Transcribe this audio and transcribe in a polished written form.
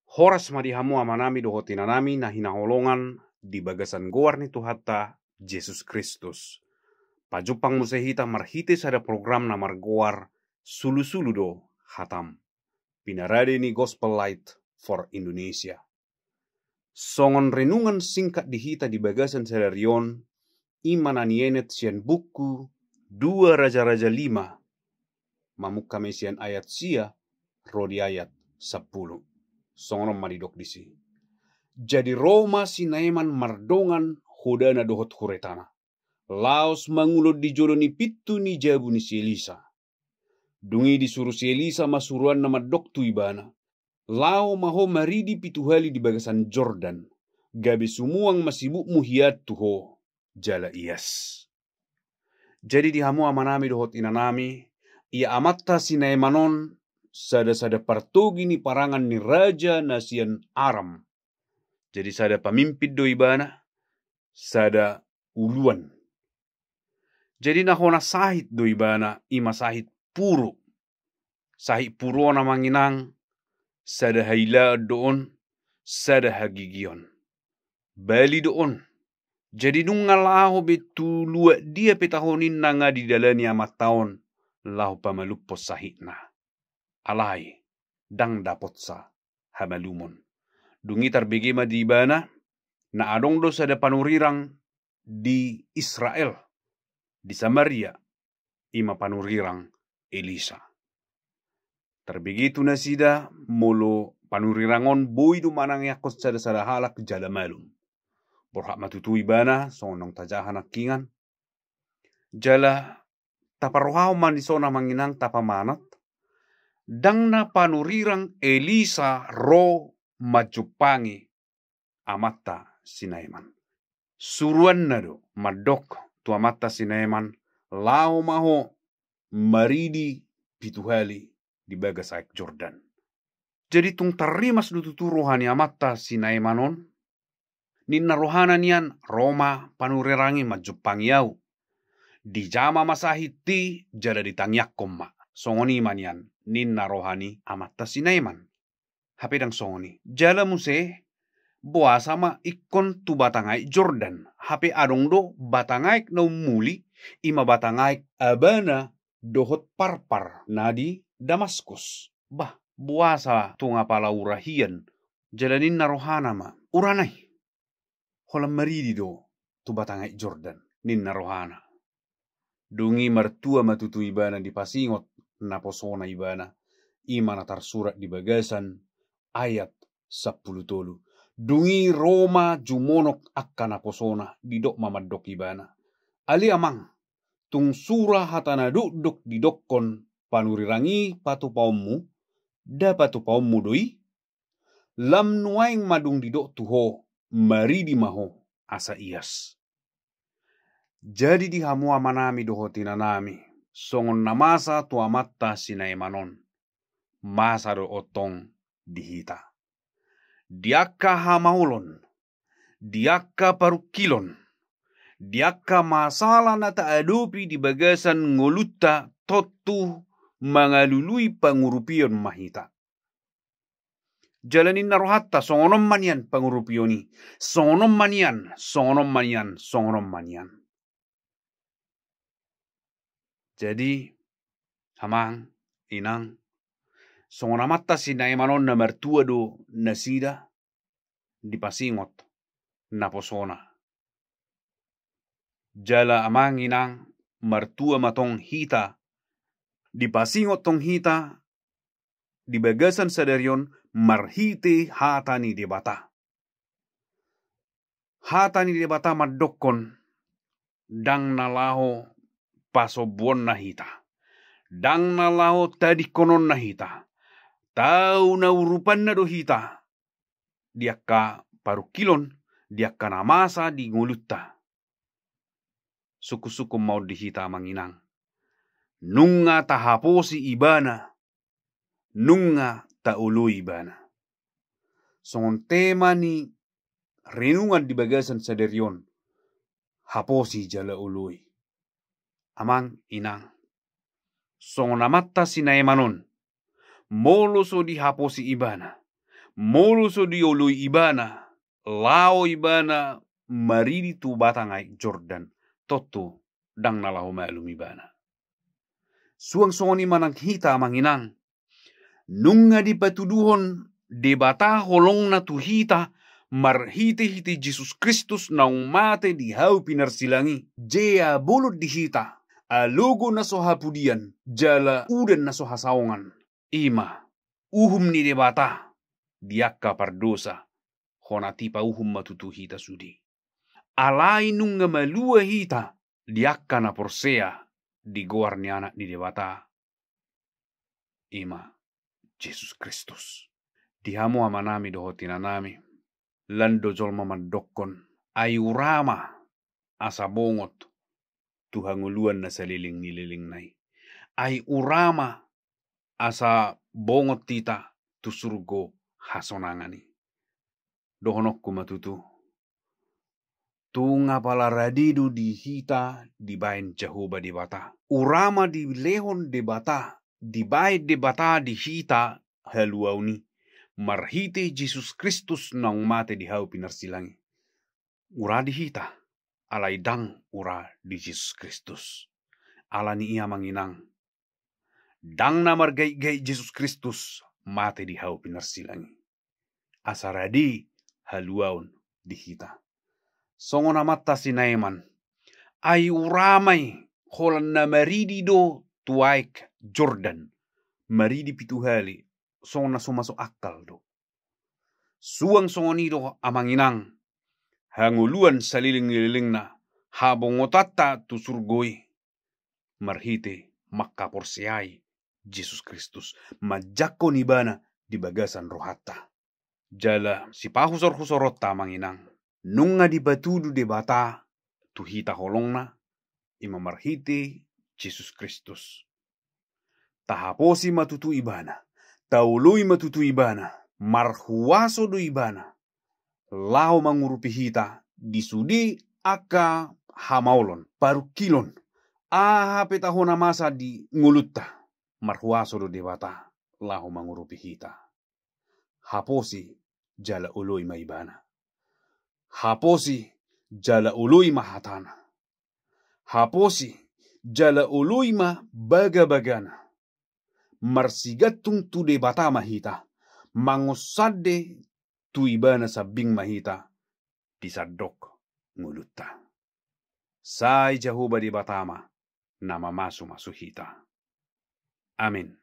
Horas madihamu amanami dohotinanami na hinaholongan di bagasan goar ni Tuhatta Yesus Kristus. Pajupang musehita marhitis ada program na margoar sulu-sulu do hatam. Pinarade ni Gospel Light for Indonesia. Songon renungan singkat dihita di bagasan sedarion imananienet sian buku 2 Raja-Raja 5 mamukka mesian ayat sia rodi ayat 10. Songon maridok disi. Jadi Roma sinaiman mardongan hodana dohot huretana. Laos mangulod di jodo ni pitu ni jabu ni si Elisa. Dungi disuruh si Elisa masuruan nama doktu ibana. Lao maho maridi pitu hali di bagasan Jordan. Gabe sumuang masibuk muhiat tuho jala ias. Jadi dihamu amanami dohot inanami. Ia amatta sinaimanon sada-sada partogi ni parangan ni Raja Nasian Aram. Jadi sada pamimpin do ibana, sada uluan. Jadi nahona sahit do ibana, ima sahit puro. Sahit puro na manginang, sada haila doon, sada hagigion. Bali doon. Jadi nung ngalaho betu lua dia petahonin na nga di dalani amat taon, lahu pamalupos sahit na. Alay, dang dapot sa hamalumon. Dungi tarbegema di ibana, na adong do sada panurirang di Israel, di Samaria, ima panurirang Elisa. Tarbegitu na sida, molo panurirangon boy dumanang yakos sada-sada halak jala malum. Borhak matutui bana, sonong tajahan akingan. Jala taparuhaw man di sona manginang tapamanat, dang na panurirang Elisa ro majupangi amatta sinaiman. Suruan na do madok tu amatta sinaiman lao maho maridi pituhali di bagasaik Jordan. Jadi tung tarimas dututuruhani amatta sinaimanon ninna rohanan yan Roma panurirangi majupangi yau. Di jama masahiti jada ditangyak koma. Songoni man yan ninna rohani amatta sinaiman. Hape dang songoni. Jala muse boa sama ikon tu batangai Jordan. Hape adong do batangai na muli ima batangai abana dohot parpar nadi Damaskus. Bah buasa tunga pala urahian. Jala ninna rohana ma uranai. Holam maridi do tu batangai Jordan ninna rohana. Dungi martua matutu ibana di pasingot na posona ibana. Imana tarsurat di bagasan ayat 10 tolu. Dungi Roma jumonok akkana posona didok mamadok ibana. Ali amang tung surah hatana duk di dokkon panurirangi patu paummu da patu paummu doi. Lam nuaing madung didok tuho maridi maho asa ias. Jadi dihamu amanami dohotina nami. Songon namasa tu amatta sinaimanon. Masa do otong dihita. Diaka hamaulon. Diaka parukilon. Diaka masalah na taadupi di bagasan ngoluta totu mangalului pangurupion mahita. Jalanin narohatta songonom manian pangurupioni. Songonom manian, songonom manian, songonom manian. Jadi, hamang, inang, songonamatta sinaimanon na mertua do nasida di pasingot na posona. Jala amang inang mertua matong hita di pasingot tong hita di bagasan sadarion marhite hatani debata. Hatani debata madokon dang nalaho pasobuon na hita. Dang nalaho tadi konon na hita. Tau na urupan na do hita. Diaka parukilon. Diaka namasa di ngulutta. Suku-suku mau di hita manginang. Nunga tahaposi ibana. Nunga taulu ibana. Songon tema ni renungan di bagasan sadarion. Haposi jala ului. Amang inang. Songonamatta sinaimanon. Molo so dihaposi ibana. Molo so diului ibana, lao ibana, maridi tu batangai Jordan, toto dang nalahu ma'lum ibana. Suang songoni manang hita manginang, nunga di patuduhon debata holong na tu hita, marhiti-hiti Jesus Kristus naung mate di hau pinarsilangi, jea bulut di hita, alugo na sohapudian, jala uden na sohasaongan, ima, uhum ni debata, diakka pardosa, honatipa uhum matutu hita sudi. Alai nunga malua hita, diakka na porsea, di goar ni anak di debata. Ima, Jesus Kristus. Dihamu amanami dohotina nami. Lando jolma mandokon. Ayurama asa bongot. Tuhanguluan na saliling nililing nai. Ay urama asa bongot tita tu surgo hasonangani. Dohonokku matutu. Tunga pala radidu di hita di bain Jehovah di bata. Urama di lehon di bata. Di bain di bata di hita haluauni. Marhite Jesus Kristus nang mate di hau pinarsilangi. Ura di hita. Alai dang ura di Jesus Kristus. Ala ni ia manginang. Dang na margai-gai Jesus Kristus mate di hau pinarsilangi. Asaradi haluaun di hita. Songo na mata sinaiman. Ay uramay holan na maridi do tuaik Jordan. Maridi pituhali. Songo na sumasok akal do. Suang songo nido amanginang. Hanguluan saliling-liling na. Habong otata tu surgoy. Marhite makaporsiay Jesus Kristus. Majako nibana di bagasan rohata. Jala si pahusor-husorot tamanginang. Nunga di batudu de bata, tuhita holongna, imamarhite Jesus Kristus. Tahaposi matutu ibana, taului matutu ibana, marhuaso do ibana, lao mangurupi hita, disudi aka hamaulon, parukilon, aha petahona masa di ngulutta, marhuaso do de bata, lao mangurupi hita. Haposi jala uloi maibana. Haposi jala ului mahatana. Haposi jala ului ma baga-bagana. Marsigatung tu de bata mahita. Mangosade tu ibana sabing mahita. Disadok nguluta. Sai Jehovah di batama. Nama masu hita. Amin.